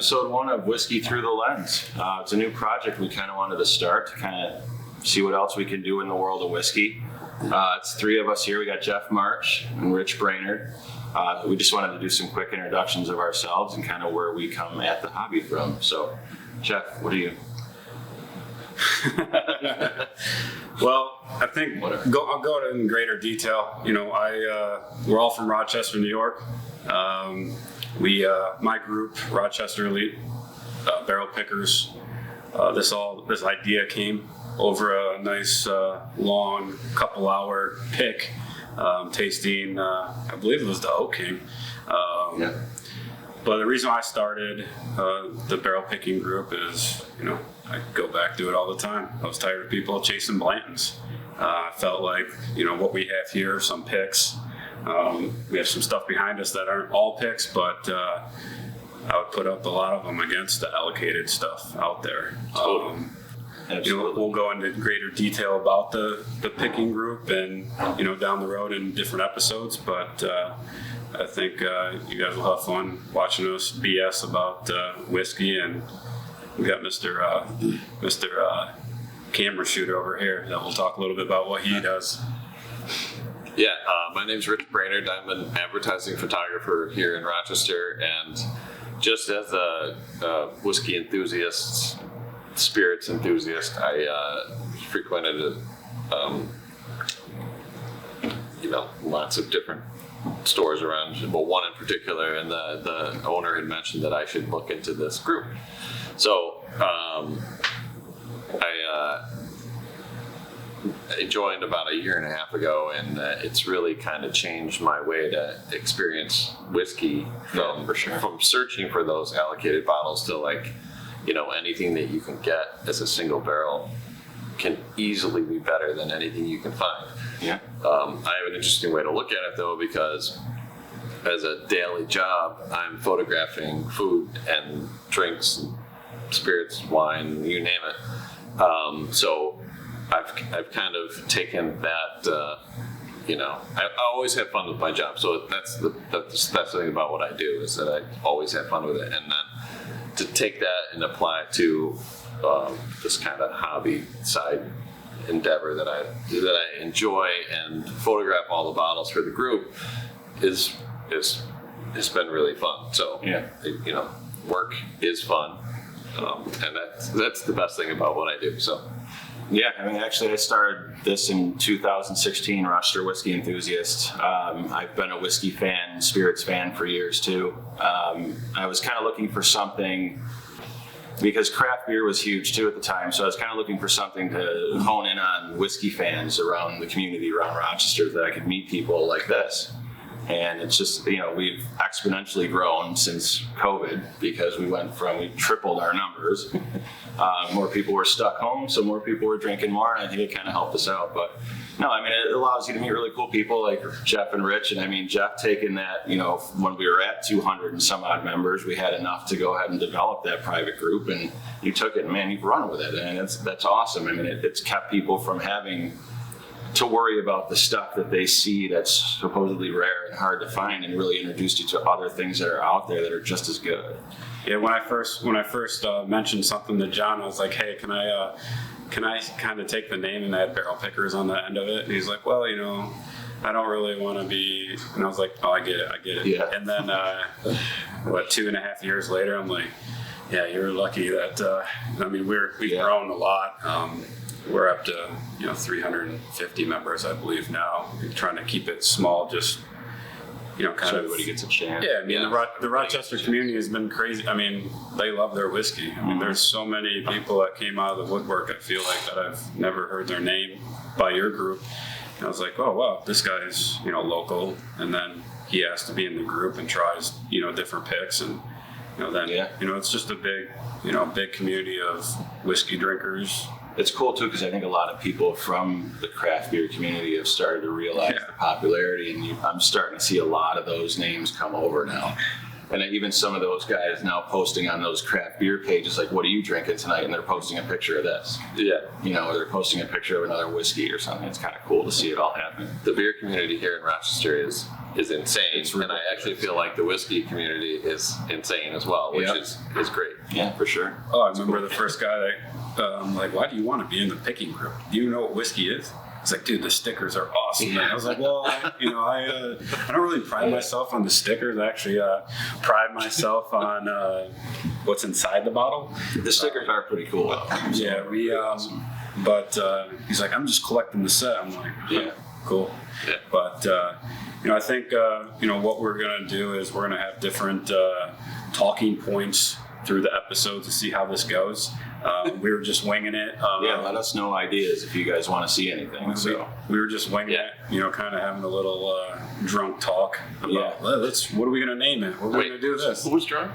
episode 1 of Whiskey Through the Lens. It's a new project we kind of wanted to start to kind of see what else we can do in the world of whiskey. It's 3 of us here. We got Jeff March and Rich Brainerd. We just wanted to do some quick introductions of ourselves and kind of where we come at the hobby from. So, Jeff, what are you? Well, I think I'll go in greater detail. You know, we're all from Rochester, New York. My group, Rochester Elite Barrel Pickers. This idea came over a nice long couple-hour pick, tasting. I believe it was the Oak King. But the reason I started the barrel picking group is, you know, I go back to it all the time. I was tired of people chasing Blantons. I felt like, you know, what we have here, some picks. We have some stuff behind us that aren't all picks, but I would put up a lot of them against the allocated stuff out there. You know, we'll go into greater detail about the picking group and, you know, down the road in different episodes, but I think you guys will have fun watching us BS about whiskey, and we got Mr. Camera Shooter over here that will talk a little bit about what he does. Yeah, my name's Rich Brainerd. I'm an advertising photographer here in Rochester, and just as a whiskey enthusiast, spirits enthusiast, I frequented lots of different stores around, well, one in particular, and the owner had mentioned that I should look into this group. So I joined about a year and a half ago, and it's really kind of changed my way to experience whiskey from searching for those allocated bottles to, like, you know, anything that you can get as a single barrel can easily be better than anything you can find. Yeah. I have an interesting way to look at it, though, because as a daily job, I'm photographing food and drinks, and spirits, wine, you name it. So I've kind of taken that, you know, I always have fun with my job. So that's the thing about what I do, is that I always have fun with it. And then to take that and apply it to this kind of hobby side endeavor that I enjoy and photograph all the bottles for the group has been really fun. So, yeah, you know, work is fun. And that's the best thing about what I do. So, yeah, I mean, actually, I started this in 2016, Rochester Whiskey Enthusiast. I've been a whiskey fan, spirits fan for years, too. I was kind of looking for something, because craft beer was huge, too, at the time, so I was kind of looking for something to hone in on whiskey fans around the community around Rochester, that I could meet people like this. And it's just, you know, we've exponentially grown since COVID, because we tripled our numbers. More people were stuck home, so more people were drinking more, and I think it kind of helped us out. But no, I mean, it allows you to meet really cool people like Jeff and Rich. And I mean, Jeff taking that, you know, when we were at 200 and some odd members, we had enough to go ahead and develop that private group, and you took it and, man, you've run with it. And that's awesome. I mean, it's kept people from having to worry about the stuff that they see that's supposedly rare and hard to find, and really introduced you to other things that are out there that are just as good. Yeah, when I first mentioned something to John, I was like, "Hey, can I kind of take the name and add Barrel Pickers on the end of it?" And he's like, "Well, you know, I don't really want to be," and I was like, "Oh, I get it." Yeah. And then 2.5 years later, I'm like, "Yeah, you're lucky that." I mean, we've grown a lot. We're up to, you know, 350 members, I believe, now. We're trying to keep it small, just, you know, so everybody gets a chance. Yeah, I mean, the Rochester community has been crazy. I mean, they love their whiskey. I mean, there's so many people that came out of the woodwork, I feel like, that I've never heard their name by your group. And I was like, oh, wow, this guy's, you know, local. And then he asked to be in the group and tries, you know, different picks. And, you know, then, you know, it's just a big community of whiskey drinkers. It's cool, too, because I think a lot of people from the craft beer community have started to realize the popularity, and I'm starting to see a lot of those names come over now. And even some of those guys now posting on those craft beer pages, like, what are you drinking tonight? And they're posting a picture of this. Yeah. You know, or they're posting a picture of another whiskey or something. It's kind of cool to see it all happen. The beer community here in Rochester is is insane, and I actually feel like the whiskey community is insane as well, which is great. Yeah, for sure. Oh, I remember the first guy that, I'm like, why do you want to be in the picking group? Do you know what whiskey is? It's like, dude, the stickers are awesome. And I was like, well, you know, I don't really pride myself on the stickers. I actually pride myself on what's inside the bottle. The stickers are pretty cool. Yeah, but he's like, I'm just collecting the set. I'm like, yeah, cool. Yeah. But you know, I think you know what we're gonna do is we're gonna have different talking points through the episodes to see how this goes. We were just winging it. Yeah, let us know ideas if you guys want to see anything. So we were just winging it, you know, kind of having a little drunk talk about what are we gonna name it? What are we gonna do this? Who's drunk?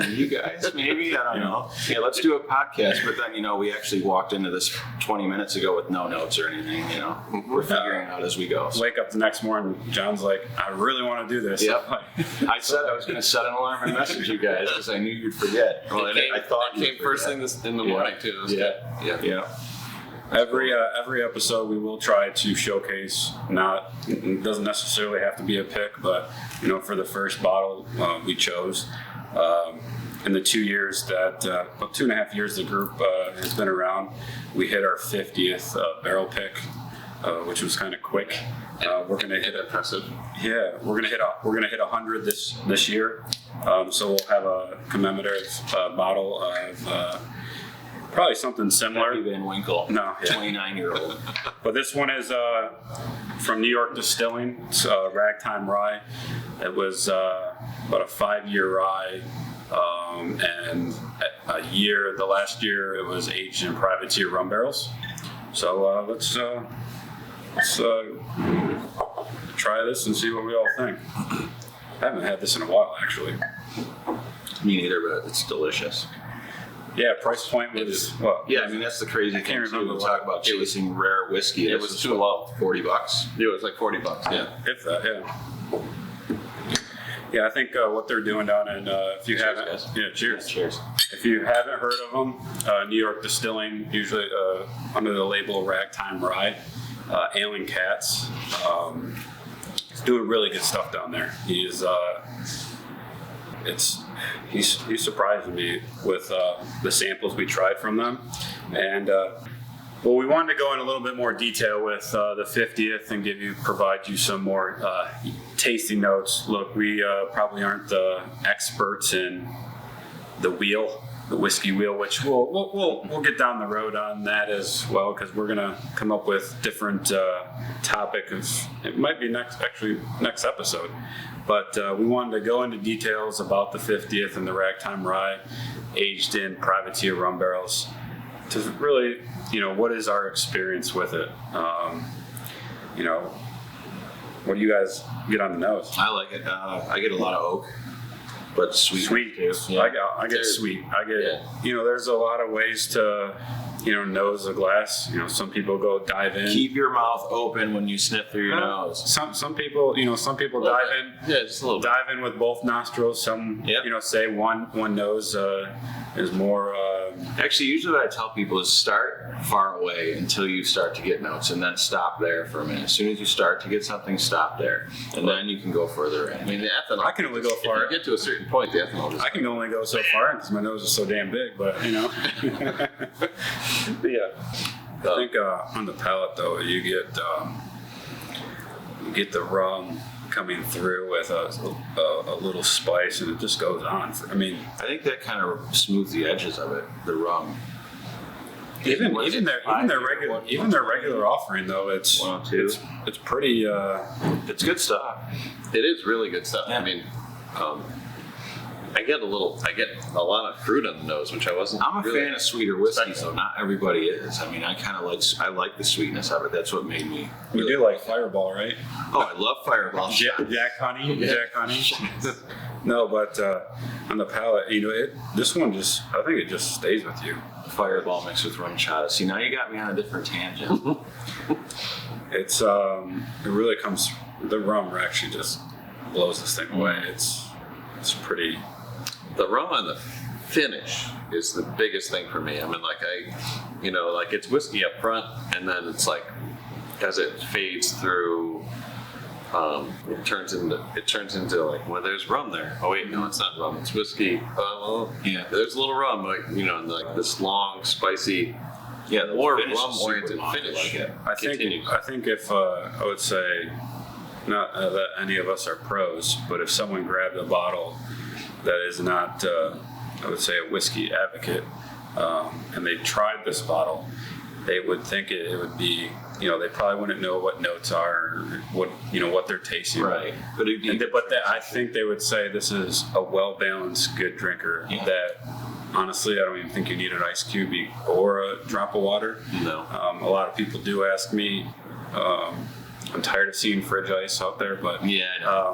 you guys, maybe, I don't know. Yeah, let's do a podcast. But then, you know, we actually walked into this 20 minutes ago with no notes or anything. You know, we're figuring it out as we go. So. Wake up the next morning, John's like, I really want to do this. Yep. I said I was going to set an alarm and message you guys because I knew you'd forget. Well, I thought it came first thing in the morning too. Yeah. Every episode we will try to showcase, it doesn't necessarily have to be a pick, but you know, for the first bottle we chose in the 2 years that about 2.5 years the group has been around, we hit our 50th barrel pick, which was kind of quick. We're gonna hit impressive. Yeah, we're gonna hit 100 this year. So we'll have a commemorative bottle of probably something similar. Happy Van Winkle. No, 29-year-old. But this one is from New York Distilling. It's Ragtime Rye. It was about a 5-year rye, and the last year it was aged in privateer rum barrels. So let's try this and see what we all think. I haven't had this in a while, actually. Me neither, but it's delicious. Yeah, price point was what? Yeah, I mean that's the crazy thing. can't remember We talk about chasing rare whiskey. It was too low. $40. It was like $40. Yeah. If that, yeah. Yeah, I think what they're doing down in, if you haven't, guys. yeah, cheers. Cheers. If you haven't heard of them, New York Distilling, usually under the label Ragtime Rye, Ailing Katz. He's doing really good stuff down there. He's surprised me with the samples we tried from them, and well, we wanted to go in a little bit more detail with the 50th and provide you some more tasting notes. Look, we probably aren't the experts in the whiskey wheel, which we'll get down the road on that as well, because we're gonna come up with different topics. It might be next episode, but we wanted to go into details about the 50th and the Ragtime Rye, aged in privateer rum barrels, to really, you know, what is our experience with it? You know, what do you guys get on the nose? I like it. I get a lot of oak, but sweet too. Yeah. I get sweet. I get, you know, there's a lot of ways to, you know, nose a glass. You know, some people go dive in. Keep your mouth open when you sniff through your nose. Some people, you know, dive in. Yeah, just a little bit. Dive in with both nostrils. Some, you know, say one nose is more. Actually, usually what I tell people is start far away until you start to get notes, and then stop there for a minute. As soon as you start to get something, stop there, and then you can go further in. I mean, the ethanol. I can only go far. If you get to a certain point, the ethanol. I can only go so far because my nose is so damn big. But you know. Yeah. I think on the palate though, you get the rum coming through with a little spice, and it just goes on. I think that kind of smooths the edges of it. The rum. Even their regular offering though, it's pretty. It's good stuff. It is really good stuff. Yeah. I mean, I get a lot of fruit on the nose, which I wasn't. I'm a fan of sweeter whiskey, so not everybody is. I mean, I like the sweetness of it. That's what made me. You do like Fireball, right? Oh, I love Fireball. Jack Honey. No, but on the palate, you know, this one I think it just stays with you. Fireball mixed with rum chata. See, now you got me on a different tangent. It's it really comes. The rum actually just blows this thing away. It's pretty. The rum on the finish is the biggest thing for me. I mean, like it's whiskey up front, and then it's like as it fades through it turns into like, well, there's rum there. Oh wait, no, it's not rum. It's whiskey. Well, Yeah. there's a little rum, like, and like this long, spicy, Yeah, the more finish is rum-oriented super long. I finish. like it. I think if I would say, not that any of us are pros, but if someone grabbed a bottle that is not, I would say, a whiskey advocate, and they tried this bottle, they would think it would be, they probably wouldn't know what notes are, or what they're tasting. Right. But it'd be I think they would say this is a well-balanced, good drinker. Yeah. That honestly, I don't even think you need an ice cube or a drop of water. No. A lot of people do ask me. I'm tired of seeing fridge ice out there, but Yeah, I know.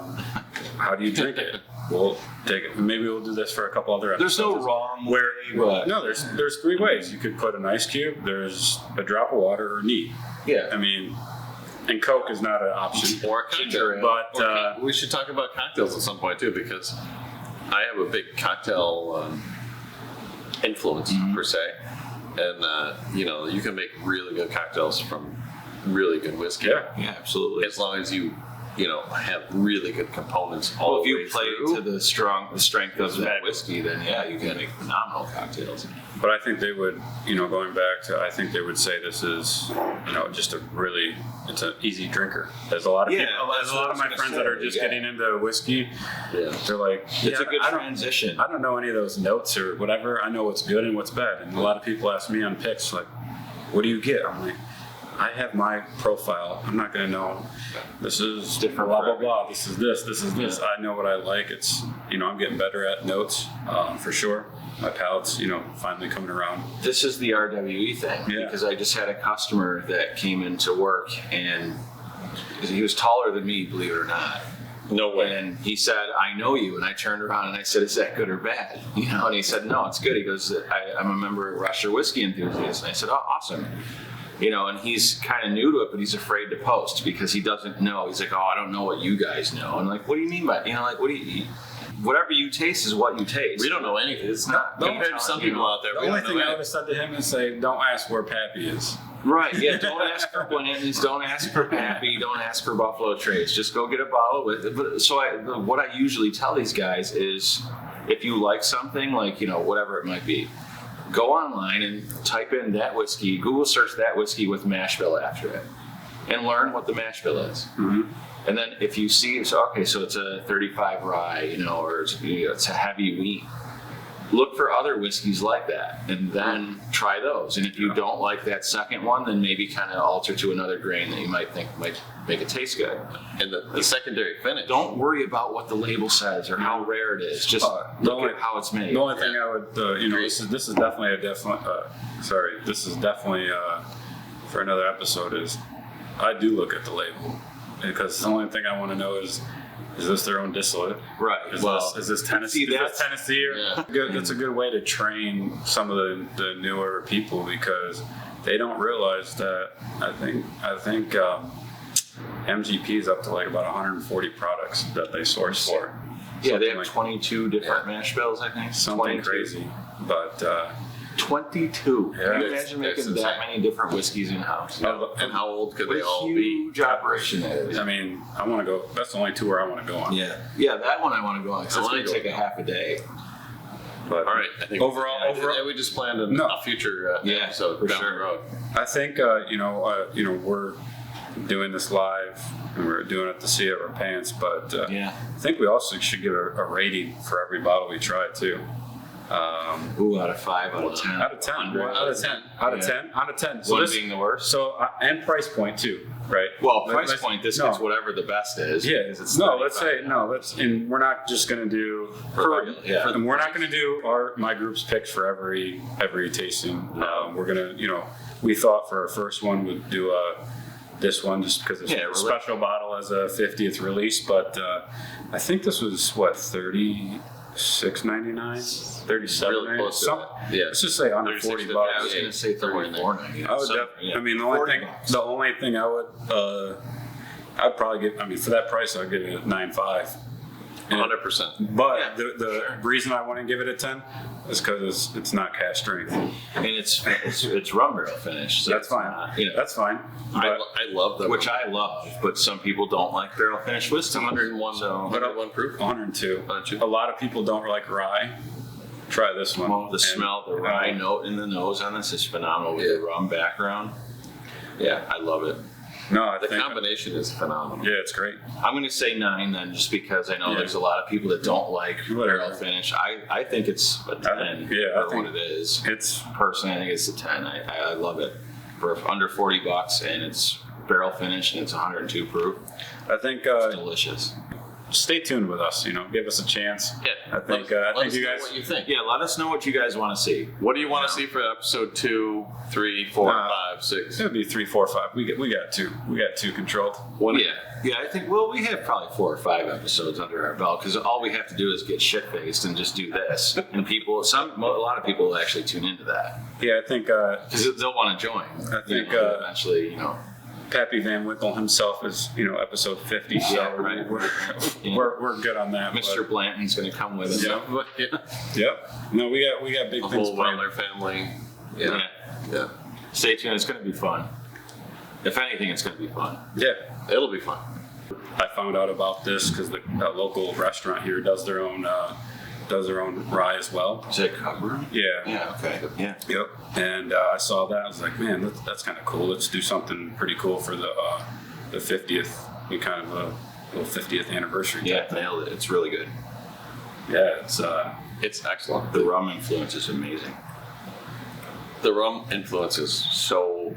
how do you drink it? We'll take it. Maybe we'll do this for a couple other episodes. There's no wrong Where way, but no, there's three ways. You could put an ice cube. There's a drop of water or neat. yeah. I mean, and Coke is not an option. Or a cocktail. But We should talk about cocktails at some point too, because I have a big cocktail influence per se, and you can make really good cocktails from really good whiskey. Yeah, absolutely. As long as you have really good components all Well, if the way you play through. to the strength of that whiskey, then yeah, you can make phenomenal cocktails. But I think they would, going back to, I think they would say this is, just it's an easy drinker. There's a lot of Yeah, people, that's there's a what lot I of was my gonna friends say, that are just yeah. getting into whiskey. Yeah. They're like, It's a good I don't- transition. I don't know any of those notes or whatever. I know what's good and what's bad. And a lot of people ask me on picks, like, what do you get? I'm like, I have my profile. I'm not going to know. This is Different blah, for blah, blah. This is this. This is this. I know what I like. It's, I'm getting better at notes for sure. My palate's, finally coming around. This is the RWE thing, Yeah. because I just had a customer that came into work and he was taller than me, believe it or not. No way. And he said, I know you. And I turned around and I said, is that good or bad? And he said, no, it's good. He goes, I'm a member of Russia Whiskey Enthusiast. And I said, oh, awesome. And he's kind of new to it, but he's afraid to post because he doesn't know. He's like, oh, I don't know what you guys know. And like, what do you mean by, what do you, whatever you taste is what you taste. We don't know anything. It's not. Compared to some people out there, The we only don't thing know I would anything. have said to him is say, don't ask where Pappy is. Right, yeah, don't ask for Blanton's, don't ask for Pappy, don't ask for Buffalo Trace. Just go get a bottle with it. But so what I usually tell these guys is, if you like something, like, whatever it might be, go online and type in that whiskey, Google search that whiskey with mash bill after it, and learn what the mash bill is. Mm-hmm. And then if you see, so it's a 35 rye, or it's a heavy wheat. Look for other whiskeys like that, and then try those. And if you don't like that second one, then maybe kind of alter to another grain that you might think might make it taste good. And the secondary finish. Don't worry about what the label says or how rare it is. Just look at how it's made. The only thing I would, this is definitely for another episode is, I do look at the label, because the only thing I want to know is this their own distillate? Right. Is this Tennessee? see, Is this Tennessee? Yeah. That's a good way to train some of the newer people, because they don't realize that. I think MGP is up to like about 140 products that they source for. Yeah, they Something have like 22 different mash bills, I think. something 22. crazy, but 22. Yeah. Can you imagine making That's that insane. many different whiskeys in house? And how old could What they a all be? huge operation that is. I mean, I want to go. That's the only tour I want to go on. Yeah, that one I want to go on because I it's wanna going to go. take a half a day. But All right. I think Overall- we just planned a, No. a future Yeah, episode for down sure. the road. I think we're doing this live and we're doing it to see it our pants, but Yeah. I think we also should give a rating for every bottle we try too. Ooh, out of 5, out of 10. Out of 10, right? Out of 10, out of 10, out of 10. So One this, being the worst. so and price point too, right? Well, Let- price let's- point, this no. gets whatever the best is. Yeah, because it's no. Let's say 35. no. And we're not just gonna do. For real, yeah. And we're not gonna do my group's picks for every tasting. We're gonna, we thought for our first one we'd do this one just because it's Yeah, a really. special bottle as a 50th release. But I think this was what, $36.99, $37.99. Really close to Some- it. Yeah. Let's just say under 36 40 to- bucks. I was going to say Somewhere in there. 34.99. I would I mean, the only thing I would, I'd probably give. I mean, for that price, I'd give it a 9.5. 100%. But Yeah, the reason I want to give it a 10 is because it's not cash strength. And it's rum barrel finish. So That's it's fine. not, That's fine. I But love that. which I love, but some people don't like barrel finish whiskey. 101, So, 101 proof. 102. 102. A lot of people don't like rye. Try this one. well, the And, smell, the rye note in the nose on this is phenomenal with the rum background. Yeah, I love it. No, I The think. combination is phenomenal. Yeah, it's great. I'm going to say 9 then, just because I know Yeah. there's a lot of people that don't like Whatever. barrel finish. I think it's a 10 yeah, I for think what it is. It's Personally, I think it's a 10. I love it for under $40, and it's barrel finish and it's 102 proof. I think It's delicious. stay tuned with us. Give us a chance. Yeah. I think Let I us think you know guys. what you think. Yeah, let us know what you guys want to see. What do you want to see for episode 2, 3, 4, 5, 6? It would be 3, 4, 5. We got two. We got two controlled. Yeah, I think, well, we have probably 4 or 5 episodes under our belt because all we have to do is get shit-faced and just do this. And a lot of people will actually tune into that Yeah, I think because they'll want to join. I think, Eventually, Pappy Van Winkle himself is episode 50. So Yeah, right. we're good on that. Mr. Blanton's going to come with us. Yeah. But, yeah. But, yep. No, we got big The things whole planned. Weller family. Yeah. Yeah. Stay tuned. It's going to be fun. If anything, it's going to be fun. Yeah. It'll be fun. I found out about this because the local restaurant here does their own rye as well. Is it cover? Yeah. Yeah. Okay. Yeah. Yep. And I saw that. I was like, man, that's kind of cool. Let's do something pretty cool for the 50th, kind of a little 50th anniversary. Yeah. type thing. Nailed it. It's really good. Yeah. It's excellent. The rum influence is amazing. The rum influence is so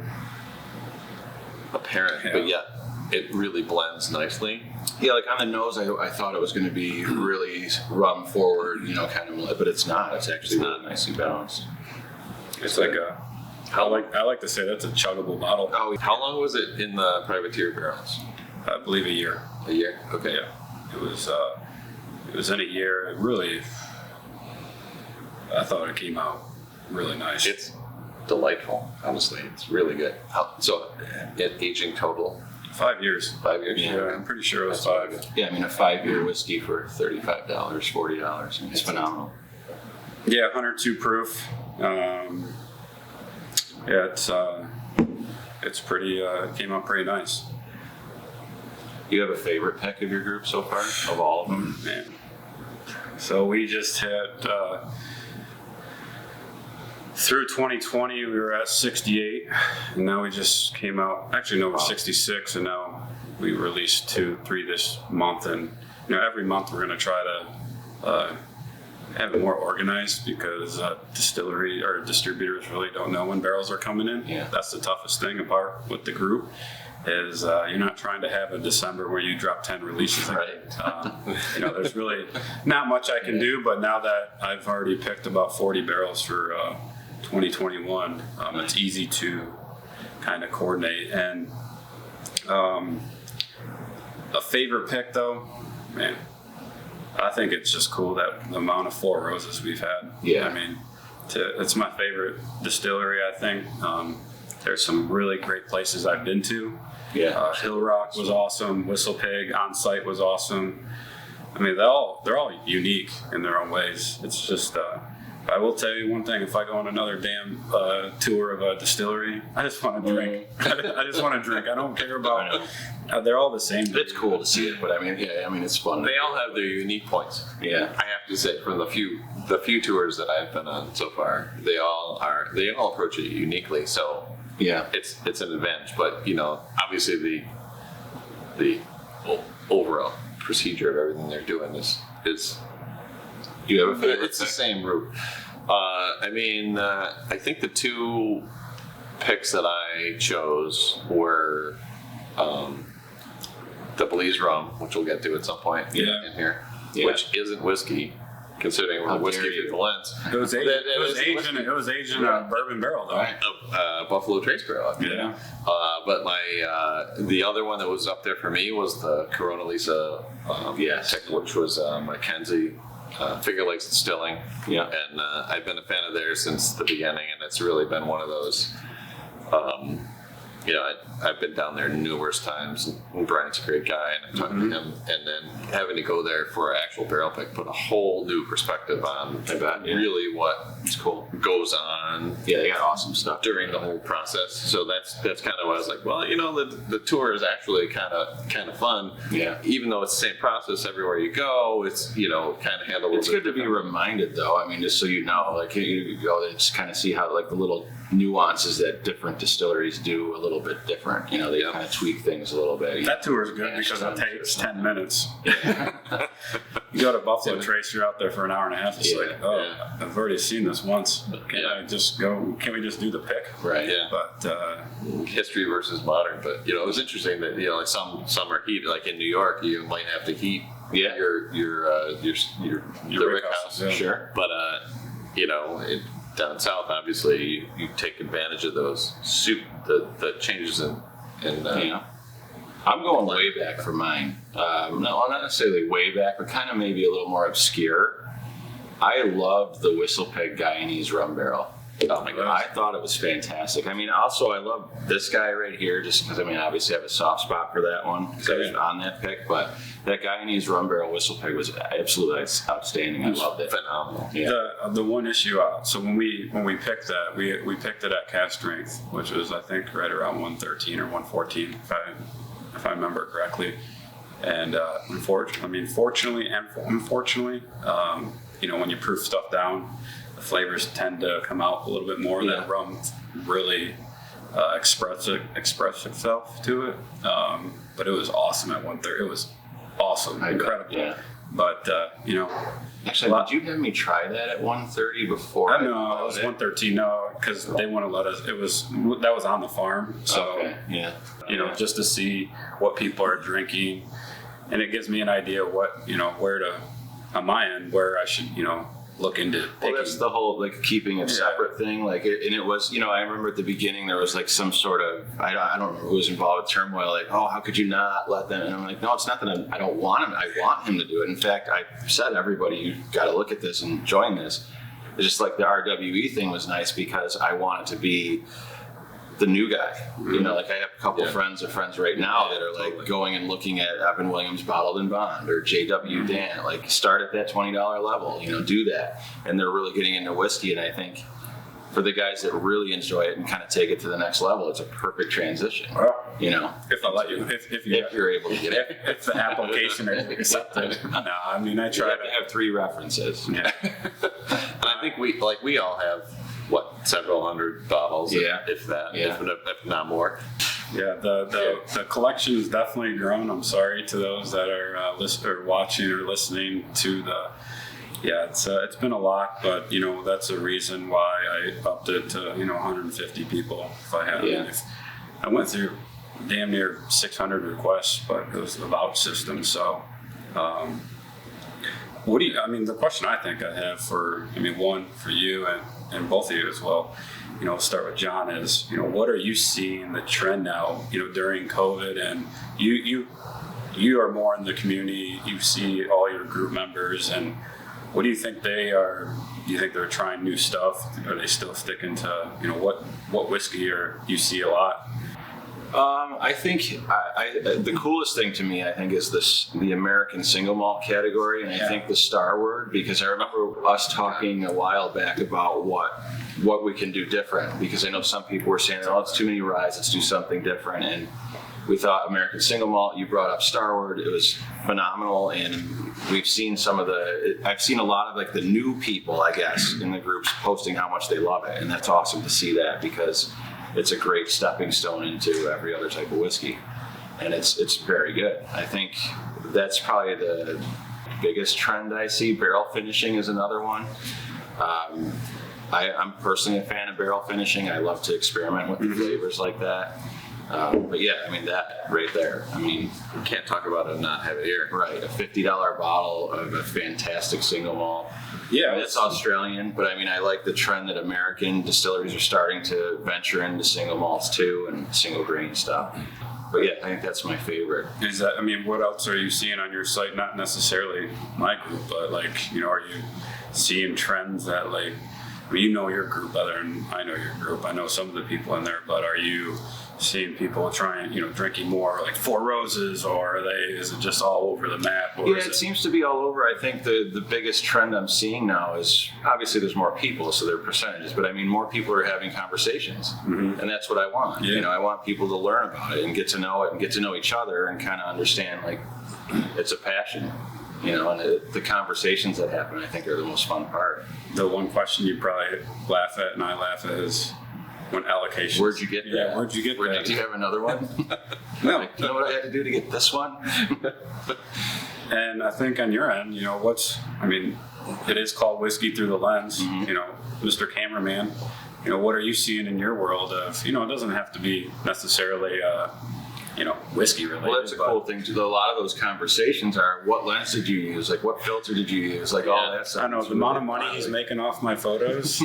apparent, Yeah. but yet it really blends nicely. Yeah, like on the nose, I thought it was going to be really rum forward, kind of, but it's not. It's actually really nicely balanced. It's like a. I like to say that's a chuggable bottle. Oh, How long was it in the privateer barrels? I believe a year. A year? Okay. Yeah. It was in a year. It really. I thought it came out really nice. It's delightful, honestly. It's really good. So, aging total, 5 years. 5 years? Yeah, I'm pretty sure it was That's 5. really good. yeah, I mean, a 5-year whiskey for $35, $40. I mean, it's phenomenal. Yeah, 102 proof. It's pretty. It came out pretty nice. You have a favorite pick of your group so far, of all of them? Man. So we just had through 2020 we were at 68, and now we just came out. Actually, no, we're 66, and now we released 2, 3 this month, and every month we're gonna try to have it more organized because distillery or distributors really don't know when barrels are coming in. Yeah. That's the toughest thing apart with the group. Is you're not trying to have a December where you drop 10 releases. Right. There's really not much I can do, but now that I've already picked about 40 barrels for 2021, it's easy to kind of coordinate. And a favorite pick though, man, I think it's just cool that the amount of Four Roses we've had. Yeah. I mean, it's my favorite distillery, I think. There's some really great places I've been to. Yeah. Hill Rock was awesome. Whistle Pig on site was awesome. I mean, they're all unique in their own ways. It's just, I will tell you one thing: if I go on another damn tour of a distillery, I just want to drink. I just want to drink. I don't care about. They're all the same. It's cool to see it, but I mean, it's fun. They all have their unique points. Yeah. I have to say, from the few tours that I've been on so far, they all approach it uniquely. So Yeah. it's an advantage. But obviously the overall procedure of everything they're doing is Do you have a favorite it's the pick? same route. I think the 2 picks that I chose were the Belize rum, which we'll get to at some point in here, Yeah. which isn't whiskey, considering we're How whiskey dare you. through the lens. It was aged in a bourbon barrel, though. Buffalo Trace Barrel. Yeah. But the other one that was up there for me was the Corona Lisa Yes. pick, which was Mackenzie Finger Lakes Distilling. Yeah. And I've been a fan of theirs since the beginning, and it's really been one of those you know, I've been down there numerous times, and Brian's a great guy, and I'm talking to him, and then having to go there for an actual barrel pick put a whole new perspective on really what It's cool. goes on Yeah, they got awesome stuff during the whole process. So that's kind of why I was like, well, you know, the tour is actually kind of fun. Yeah. Even though it's the same process everywhere you go, it's, you know, kind of handled. It's good to be reminded, though. I mean, just so you know, like you go and just kind of see how like the little nuances that different distilleries do a little bit different. You know, they kind of tweak things a little bit. That tour is good because it takes 10 minutes. You go to Buffalo Trace, you're out there for an hour and a half. It's like, I've already seen this once. Can we just do the pick? Right. Yeah. But history versus modern. But, you know, it was interesting that, you know, like some are heated, like in New York, you might have to heat your rick house. Yeah. Sure. But, you know, down south, obviously, you take advantage of those the changes in Yeah. I'm going way back for mine. No, not necessarily way back, but kind of maybe a little more obscure. I loved the Whistlepeg Guyanese rum barrel. Oh my I thought it was fantastic. I mean, also I love this guy right here, just because I mean, obviously I have a soft spot for that one because I was on that pick. But that Guyanese rum barrel Whistlepeg was absolutely outstanding. I loved it. Phenomenal. Yeah. the one issue, so when we picked that, we picked it at cast strength, which was I think right around 113 or 114, if I remember correctly. And fortunately and unfortunately, you know, when you proof stuff down, the flavors tend to come out a little bit more. That rum really express itself to it. But it was awesome at 130. It was awesome, incredible. Yeah. But you know, Actually, did you have me try that at 130 before? I know it was 113. No, because they want to let us. That was on the farm, so Okay. Yeah. you know, just to see what people are drinking, and it gives me an idea of what, you know, where to on my end where I should, you know, look into Well, picking. that's the whole like keeping it separate thing. Like, and it was, you know, I remember at the beginning there was like some sort of I don't remember who was involved with turmoil. Like, oh, how could you not let them? And I'm like, no, it's not that I don't want him. I want him to do it. In fact, I said everybody, you got to look at this and join this. It's just like the RWE thing was nice because I wanted to be the new guy. You know, like I have a couple friends right now that are like going and looking at Evan Williams Bottled and Bond or JW Dan. Like start at that $20 level, you know, do that. And they're really getting into whiskey. And I think for the guys that really enjoy it and kind of take it to the next level, it's a perfect transition. Well, you know, if I let you, if you're able to get it. if the application is accepted. No, I mean I try to have 3 references. Yeah. And I think we all have several hundred bottles, if that, if not more. Yeah, the collection's definitely grown. I'm sorry to those that are watching or listening to the. Yeah, it's been a lot, but you know that's a reason why I upped it to 150 people if I had. Yeah. If I went through damn near 600 requests, but it was the vouch system. So, what do you? I mean, the question I think I have one for you and both of you as well. You know, start with John is, you know, what are you seeing the trend now, you know, during COVID, and you are more in the community, you see all your group members, and what do you think they are? Do you think they're trying new stuff? Are they still sticking to, you know, what whiskey you see a lot? I think the coolest thing to me, I think, is the American single malt category, and I think the Star Word, because I remember us talking a while back about what we can do different, because I know some people were saying, oh, it's too many ryes, let's do something different, and we thought American single malt. You brought up Star Word, it was phenomenal, and we've seen I've seen a lot of like the new people, I guess, in the groups posting how much they love it, and that's awesome to see that because it's a great stepping stone into every other type of whiskey, and it's very good. I think that's probably the biggest trend I see. Barrel finishing is another one. I'm personally a fan of barrel finishing. I love to experiment with the flavors like that. But yeah, I mean, that right there. I mean, you can't talk about it and not have it here. Right, a $50 bottle of a fantastic single malt. Yeah, I mean, it's Australian, but I mean, I like the trend that American distilleries are starting to venture into single malts too and single grain stuff. But yeah, I think that's my favorite. Is that? I mean, what else are you seeing on your site? Not necessarily my group, but like, you know, are you seeing trends that like Well, you know your group better than I know your group. I know some of the people in there, but are you seeing people trying, drinking more like Four Roses, or is it just all over the map? Or Yeah, it seems to be all over. I think the biggest trend I'm seeing now is obviously there's more people, so there are percentages, but I mean more people are having conversations, and that's what I want. Yeah. I want people to learn about it and get to know it and get to know each other and kind of understand like it's a passion. And the conversations that happen, I think, are the most fun part. The one question you probably laugh at and I laugh at is when allocations. Where'd you get that? Yeah, where'd you get that? Do you have another one? No. Like, you know what I had to do to get this one? And I think on your end, it is called Whiskey Through the Lens. Mr. Cameraman, what are you seeing in your world of, it doesn't have to be necessarily whiskey related. Well, that's a cool thing too. A lot of those conversations are, what lens did you use? Like, what filter did you use? Like, all that stuff. I know the amount of money he's making off my photos.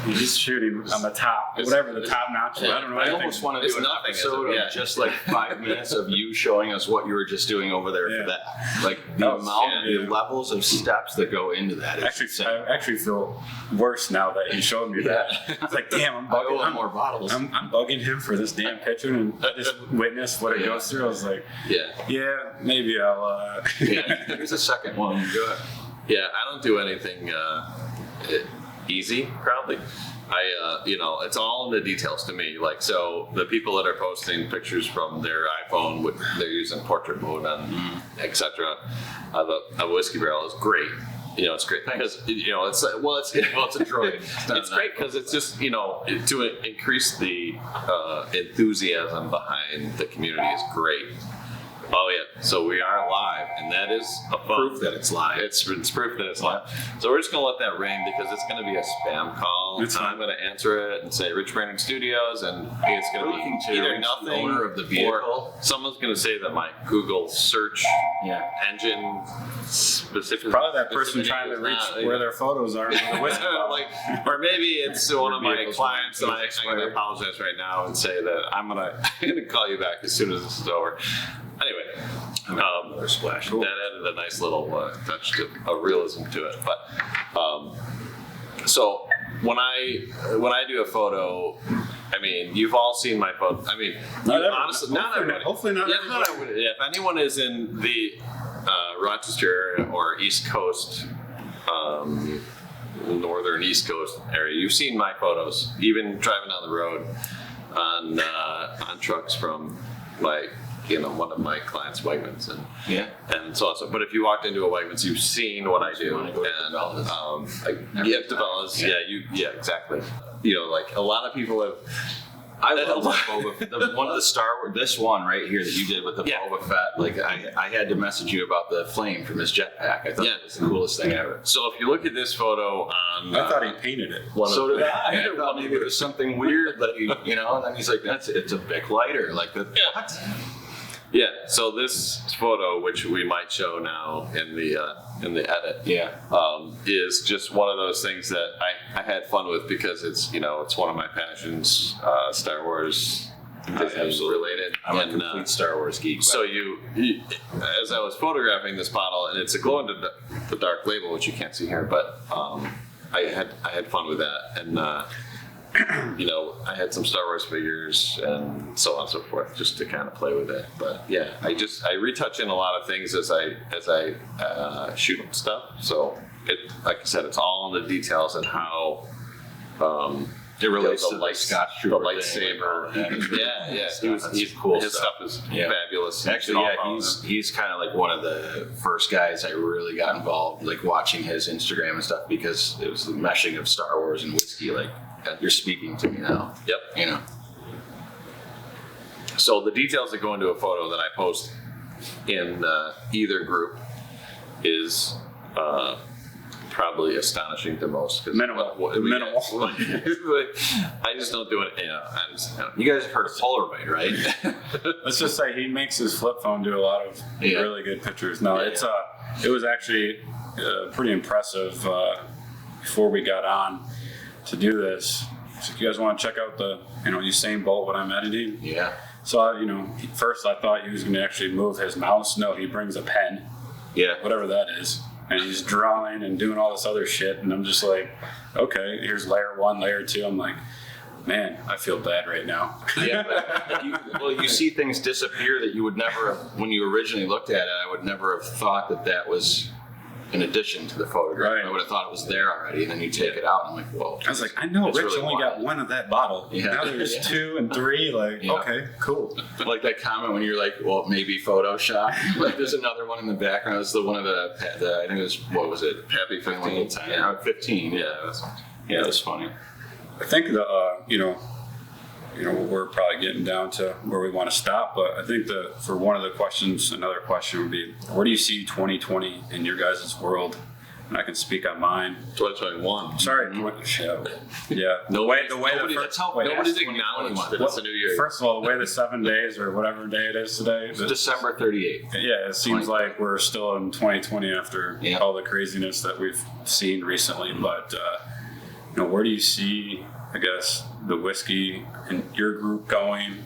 He's shooting on the top, whatever the top notch. I don't know. I almost want to do an episode of just like 5 minutes of you showing us what you were just doing over there for that. Like the the levels of steps that go into that. I actually feel worse now that he showed me that. It's like, damn, I'm bugging more bottles. I'm bugging him for this damn picture and just witness what it goes through. I was like, maybe I'll. Here's a second one. Go ahead. Yeah, I don't do anything easy, probably. It's all in the details to me. Like, so the people that are posting pictures from their iPhone, they're using portrait mode and etc. A whiskey barrel is great. It's great because it's a droid. It's great because it's just to increase the enthusiasm behind the community is great. Oh yeah, so we are live, and that is a proof that it's live. It's proof that it's live. So we're just gonna let that ring because it's gonna be a spam call. I'm gonna answer it and say Rich Brandon Studios, and it's gonna be either nothing, the owner of the vehicle, or someone's gonna say that my Google search engine specific. Probably that person trying to reach where their photos are with the whiskey bottle. Or maybe it's one of my clients, and I'm gonna apologize right now and say that I'm gonna call you back as soon as this is over. Anyway, another splash. That added a nice little touch to a realism to it. But so when I do a photo, I mean, you've all seen my photo. I mean, honestly, not everybody. Hopefully not everybody. If anyone is in the Rochester area or East Coast, northern East Coast area, you've seen my photos, even driving down the road on trucks from one of my clients' Wegmans and so on. So, but if you walked into a Wegmans, you've seen what I do. And Cabela's, exactly. Like a lot of people have. I love one of the Star Wars. This one right here that you did with the Boba Fett. Like I had to message you about the flame from his jetpack. I thought it was the coolest thing ever. So if you look at this photo on, I thought he painted it. So did I. I thought maybe it was something weird that and then he's like, it's a Bic lighter. Like what? Yeah, so this photo, which we might show now in the edit, is just one of those things that I had fun with because it's it's one of my passions, Star Wars related. I'm a complete Star Wars geek. So you, as I was photographing this bottle, and it's a glow in the dark label, which you can't see here, but I had fun with that, and I had some Star Wars figures and so on and so forth, just to kind of play with it. But yeah, I retouch in a lot of things as I shoot stuff. So like I said, it's all in the details and how it relates to the Scotch the Trooper lightsaber. He's cool. His stuff is fabulous. Actually, he's kind of like one of the first guys I really got involved, like watching his Instagram and stuff, because it was the meshing of Star Wars and whiskey. Like, you're speaking to me now. Yep. So the details that go into a photo that I post in either group is probably astonishing to most. Minimal. I just don't do it. You guys have heard of Polaroid, right? Let's just say he makes his flip phone do a lot of really good pictures. No, it was actually pretty impressive before we got on to do this. So if you guys want to check out the Usain Bolt, what I'm editing. Yeah. So first I thought he was going to actually move his mouse. No, he brings a pen. Yeah. Whatever that is. and he's drawing and doing all this other shit, and I'm just like, okay, here's layer 1, layer 2. I'm like, man, I feel bad right now. Yeah, but you see things disappear that you would never have, when you originally looked at it, I would never have thought that was in addition to the photograph. Right. I would have thought it was there already, and then you take it out, and I'm like, whoa. I was like, I know It's Rich really only got wild. one of that bottle. Yeah. Now there's Yeah. 2 and 3. Like, Yeah. okay, cool. Like that comment when you're like, well, maybe Photoshop. Like there's another one in the background. It's the one of the I think it was, what was it? Happy 15. Yeah, 15. Yeah, that's Yeah, it was funny. I think we're probably getting down to where we want to stop, but I think for one of the questions, another question would be, where do you see 2020 in your guys' world? And I can speak on mine. 2021. Sorry, shit. Yeah. Nobody's Nobody's acknowledged that it's a new year. First of all, the way the 7 days or whatever day it is today, December 38th. yeah, it seems like we're still in 2020 after Yeah. all the craziness that we've seen recently. But where do you see, I guess, the whiskey in your group going?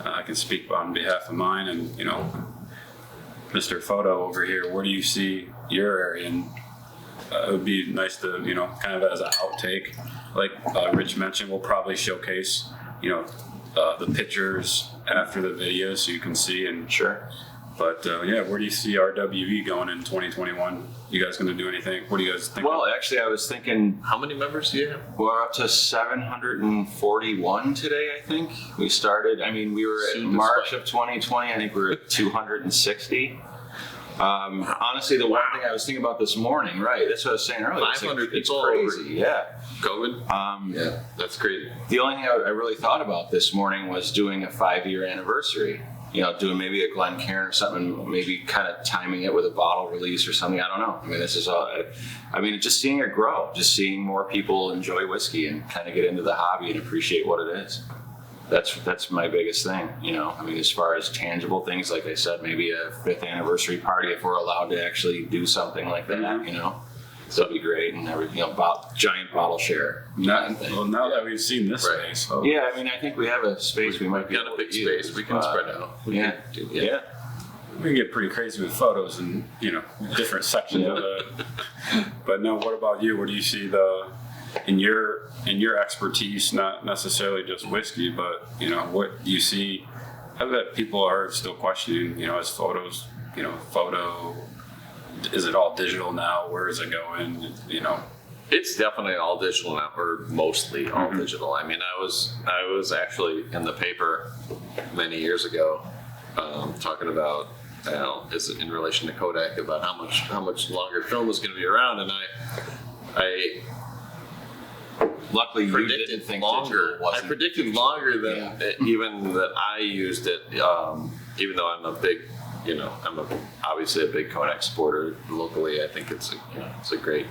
I can speak on behalf of mine, and Mr. Photo over here. Where do you see your area? And it would be nice to, kind of as an outtake, like Rich mentioned, we'll probably showcase, the pictures after the video so you can see. And Sure. But where do you see RWE going in 2021? You guys going to do anything? What do you guys think? Well, actually, I was thinking How many members do you have? we're up to 741 today, I think. We started, we were Soon in to March spike. of 2020. I think we were at 260. Honestly, the one thing I was thinking about this morning, right? That's what I was saying earlier. 500 it's people crazy. Yeah. COVID? Yeah, that's crazy. The only thing I really thought about this morning was doing a 5-year anniversary. Doing maybe a Glencairn or something, maybe kind of timing it with a bottle release or something. I don't know. This is all. Just seeing it grow, just seeing more people enjoy whiskey and kind of get into the hobby and appreciate what it is. That's my biggest thing. As far as tangible things, like I said, maybe a 5th anniversary party if we're allowed to actually do something like that. That'd be great, and everything. Giant bottle share. now that Yeah. we've seen this Right. space. Oh. Yeah, I think we have a space we might be Got able a big to use, space. We can but- spread out. We Yeah. can do- Yeah. We can get pretty crazy with photos and different sections of it. But no, what about you? What do you see in your expertise? Not necessarily just whiskey, but what do you see? I bet people are still questioning. As photos, photo. Is it all digital now? Where is it going? It's definitely all digital now, or mostly all digital. I was actually in the paper many years ago, talking about, is it in relation to Kodak, about how much longer film was going to be around, and I Luckily, you predicted didn't think longer. digital wasn't I predicted longer than even that I used it. Even though I'm a big, obviously a big Kodak supporter locally. I think it's a great.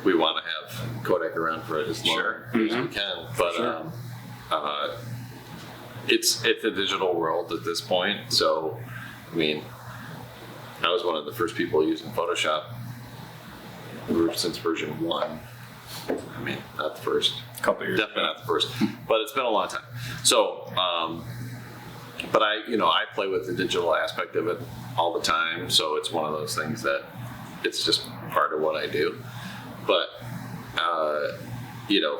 We want to have Kodak around for as long as we can, but it's a digital world at this point. So, I was one of the first people using Photoshop since version 1. Not the first. Couple years. Definitely not the first, but it's been a long time. So, but I play with the digital aspect of it all the time. So it's one of those things that it's just part of what I do. But,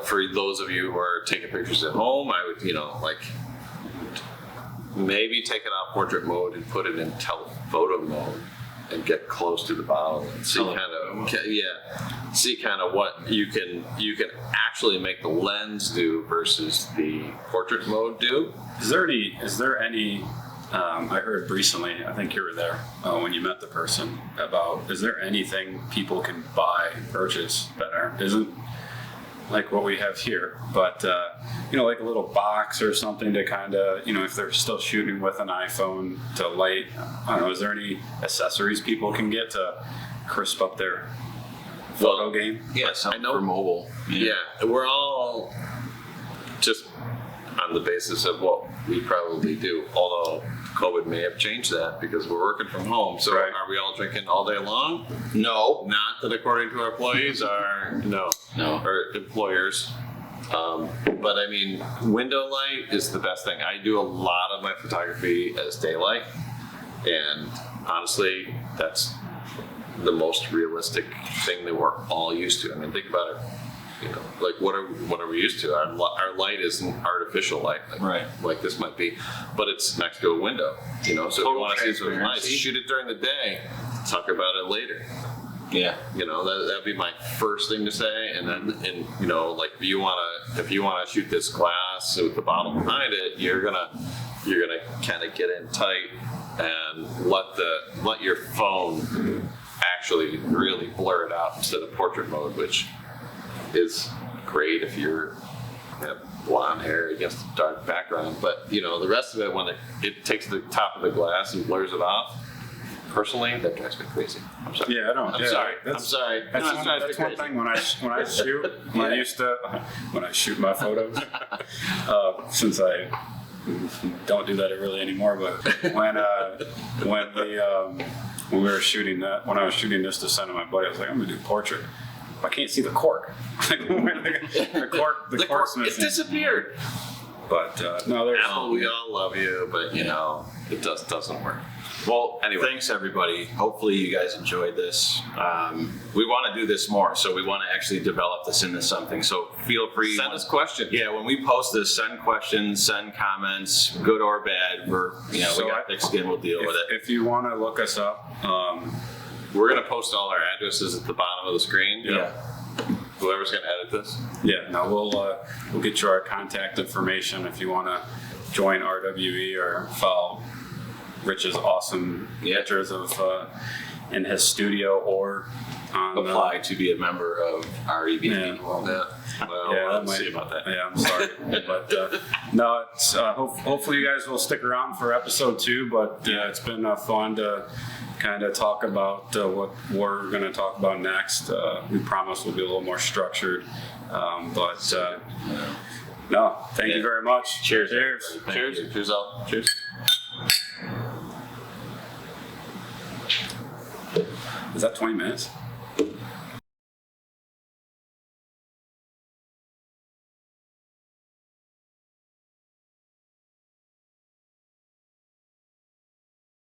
for those of you who are taking pictures at home, I would, maybe take it off portrait mode and put it in telephoto mode and get close to the bottle and see kind of what you can actually make the lens do versus the portrait mode do. Is there any I heard recently, I think you were there when you met the person, about, is there anything people can purchase that isn't like what we have here, but like a little box or something to kind of, if they're still shooting with an iPhone to light, I don't know, is there any accessories people can get to crisp up their photo game? Yeah, something I know. for mobile. Yeah, we're all just on the basis of what we probably do, although COVID may have changed that because we're working from home. So Right. Are we all drinking all day long? No. Not that according to our employees are, no. Or employers. But window light is the best thing. I do a lot of my photography as daylight, and honestly, that's the most realistic thing that we're all used to. I mean, think about it. Like what are we used to? Our light is an artificial light, like this might be, but it's next to a window. So if you want to see something nice, shoot it during the day. Talk about it later. Yeah. That'd be my first thing to say, and then like if you wanna shoot this glass with the bottle behind it, you're gonna kind of get in tight and let your phone actually really blur it out instead of portrait mode, which is great if you're have blonde hair against a dark background. But the rest of it, when it takes the top of the glass and blurs it off, personally, that drives me crazy. I'm sorry. Yeah, I don't. I'm yeah, sorry. That's, I'm sorry. That's one thing when I shoot. When I shoot my photos, since I don't do that really anymore. But when we were shooting that, when I was shooting this to send to my buddy, I was like, I'm gonna do portrait. I can't see the cork. the cork's missing. It disappeared. But no, there's. We all love you, but it doesn't work. Well, anyway, thanks everybody. Hopefully you guys enjoyed this. We want to do this more, so we want to actually develop this into something. So feel free. Send us questions. Yeah, when we post this, send questions, send comments, good or bad. We got thick skin. We'll deal with it. If you want to look us up, we're gonna post all our addresses at the bottom of the screen. Yeah. Whoever's gonna edit this. Yeah. No, we'll get you our contact information if you want to join RWE or follow Rich's awesome pictures of in his studio or on apply to be a member of REBP. Yeah. Well, we'll see about that. Yeah, I'm sorry, but no, it's hopefully you guys will stick around for episode 2. But it's been fun to kind of talk about what we're going to talk about next. We promise we'll be a little more structured, but no, thank you very much. Cheers. Cheers. Cheers all. Cheers. Is that 20 minutes?